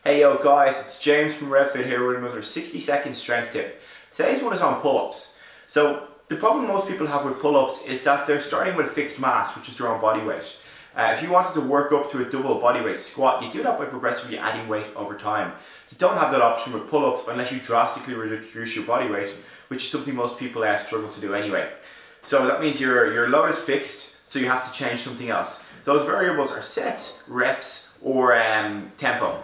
Hey yo guys, it's James from RevFit here with another 60-second strength tip. Today's one is on pull-ups. So the problem most people have with pull-ups is that they're starting with a fixed mass, which is their own body weight. If you wanted to work up to a double bodyweight squat, you do that by progressively adding weight over time. You don't have that option with pull-ups unless you drastically reduce your body weight, which is something most people struggle to do anyway. So that means your load is fixed, so you have to change something else. Those variables are sets, reps, or tempo.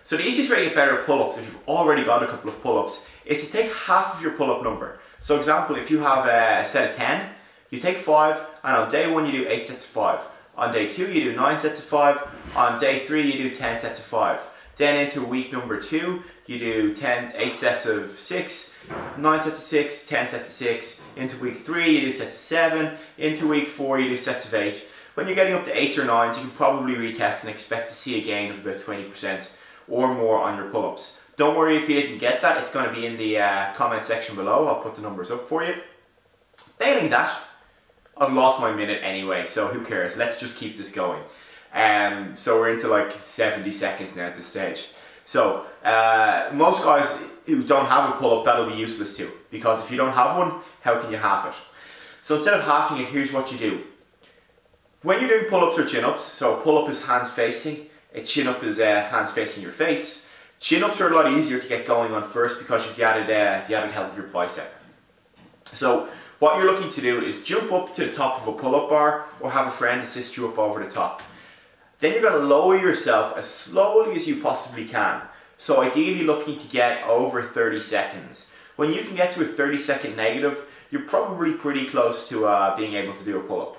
So the easiest way to get better at pull-ups, if you've already got a couple of pull-ups, is to take half of your pull-up number. So example, if you have a set of 10, you take 5, and on day 1 you do 8 sets of 5. On day 2 you do 9 sets of 5. On day 3 you do 10 sets of 5. Then into week number 2, you do 8 sets of 6, 9 sets of 6, 10 sets of 6. Into week 3 you do sets of 7. Into week 4 you do sets of 8. When you're getting up to 8s or 9s, you can probably retest and expect to see a gain of about 20% or more on your pull-ups. Don't worry if you didn't get that, it's going to be in the comment section below. I'll put the numbers up for you. Failing that, I've lost my minute anyway, so who cares? Let's just keep this going. So we're into like 70 seconds now at this stage. So most guys who don't have a pull-up, that'll be useless too, because if you don't have one, how can you half it? So instead of halving it, here's what you do. When you're doing pull-ups or chin-ups, so pull-up is hands facing, a chin-up is hands facing your face. Chin-ups are a lot easier to get going on first because you've the added help of your bicep. So what you're looking to do is jump up to the top of a pull-up bar or have a friend assist you up over the top. Then you're going to lower yourself as slowly as you possibly can. So ideally looking to get over 30 seconds. When you can get to a 30-second negative, you're probably pretty close to being able to do a pull-up.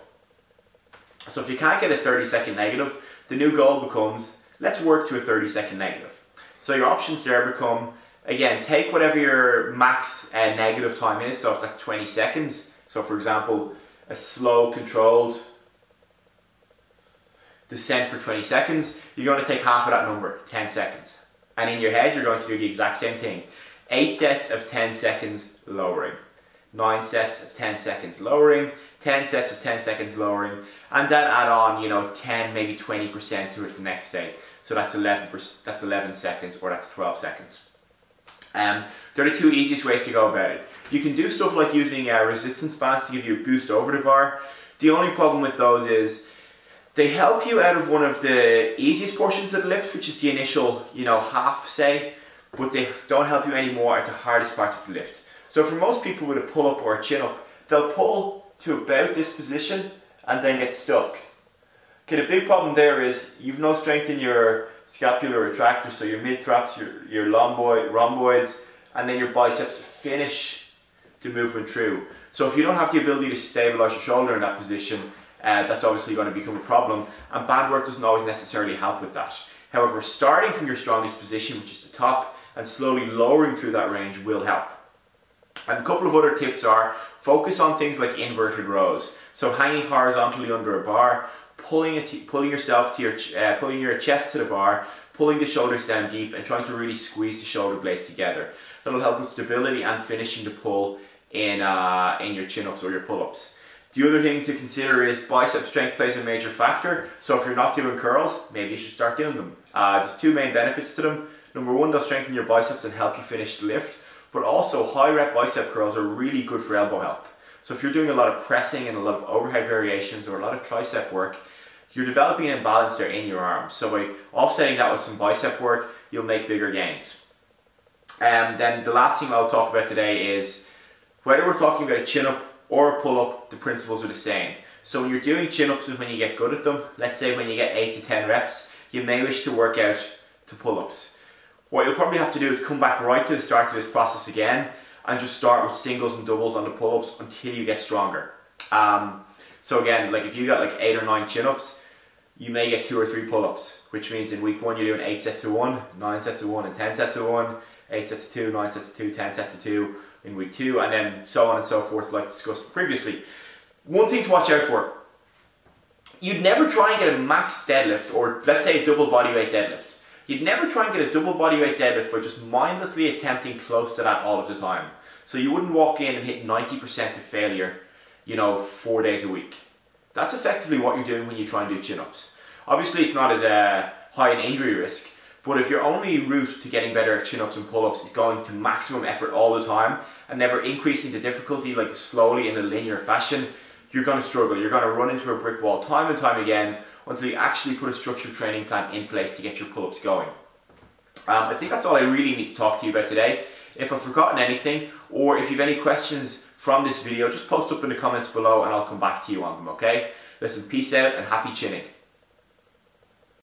So if you can't get a 30-second negative, the new goal becomes, let's work to a 30-second negative. So your options there become, again, take whatever your max negative time is, so if that's 20 seconds, so for example, a slow, controlled descent for 20 seconds, you're going to take half of that number, 10 seconds. And in your head, you're going to do the exact same thing. 8 sets of 10 seconds lowering. 9 sets of 10 seconds lowering, 10 sets of 10 seconds lowering, and then add on, 10, maybe 20% to it the next day. So that's 11 seconds, or that's 12 seconds. They're the two easiest ways to go about it. You can do stuff like using resistance bands to give you a boost over the bar. The only problem with those is they help you out of one of the easiest portions of the lift, which is the initial, half, say, but they don't help you anymore at the hardest part of the lift. So for most people with a pull-up or a chin-up, they'll pull to about this position and then get stuck. Okay, the big problem there is you've no strength in your scapular retractors, so your mid-traps, your rhomboids, and then your biceps to finish the movement through. So if you don't have the ability to stabilize your shoulder in that position, that's obviously going to become a problem, and band work doesn't always necessarily help with that. However, starting from your strongest position, which is the top, and slowly lowering through that range will help. And a couple of other tips are, focus on things like inverted rows. So hanging horizontally under a bar, pulling yourself to pulling your chest to the bar, pulling the shoulders down deep, and trying to really squeeze the shoulder blades together. That'll help with stability and finishing the pull in your chin-ups or your pull-ups. The other thing to consider is bicep strength plays a major factor. So if you're not doing curls, maybe you should start doing them. There's two main benefits to them. Number one, they'll strengthen your biceps and help you finish the lift. But also high rep bicep curls are really good for elbow health. So if you're doing a lot of pressing and a lot of overhead variations or a lot of tricep work, you're developing an imbalance there in your arm. So by offsetting that with some bicep work, you'll make bigger gains. Then the last thing I'll talk about today is, whether we're talking about a chin-up or a pull-up, the principles are the same. So when you're doing chin-ups and when you get good at them, let's say when you get 8 to 10 reps, you may wish to work out to pull-ups. What you'll probably have to do is come back right to the start of this process again and just start with singles and doubles on the pull-ups until you get stronger. So again, like if you got like 8 or 9 chin-ups, you may get 2 or 3 pull-ups, which means in week 1 you're doing 8 sets of 1, 9 sets of 1 and 10 sets of 1, 8 sets of 2, 9 sets of 2, 10 sets of 2 in week 2, and then so on and so forth like discussed previously. One thing to watch out for, you'd never try and get a max deadlift, or let's say a double bodyweight deadlift. You'd never try and get a double bodyweight deadlift by just mindlessly attempting close to that all of the time. So you wouldn't walk in and hit 90% of failure, 4 days a week. That's effectively what you're doing when you try and do chin-ups. Obviously it's not as high an injury risk, But if your only route to getting better at chin-ups and pull-ups is going to maximum effort all the time and never increasing the difficulty like slowly in a linear fashion, you're going to struggle. You're going to run into a brick wall time and time again until you actually put a structured training plan in place to get your pull-ups going. I think that's all I really need to talk to you about today. If I've forgotten anything, or if you have any questions from this video, just post up in the comments below and I'll come back to you on them, okay? Listen, peace out and happy chinning.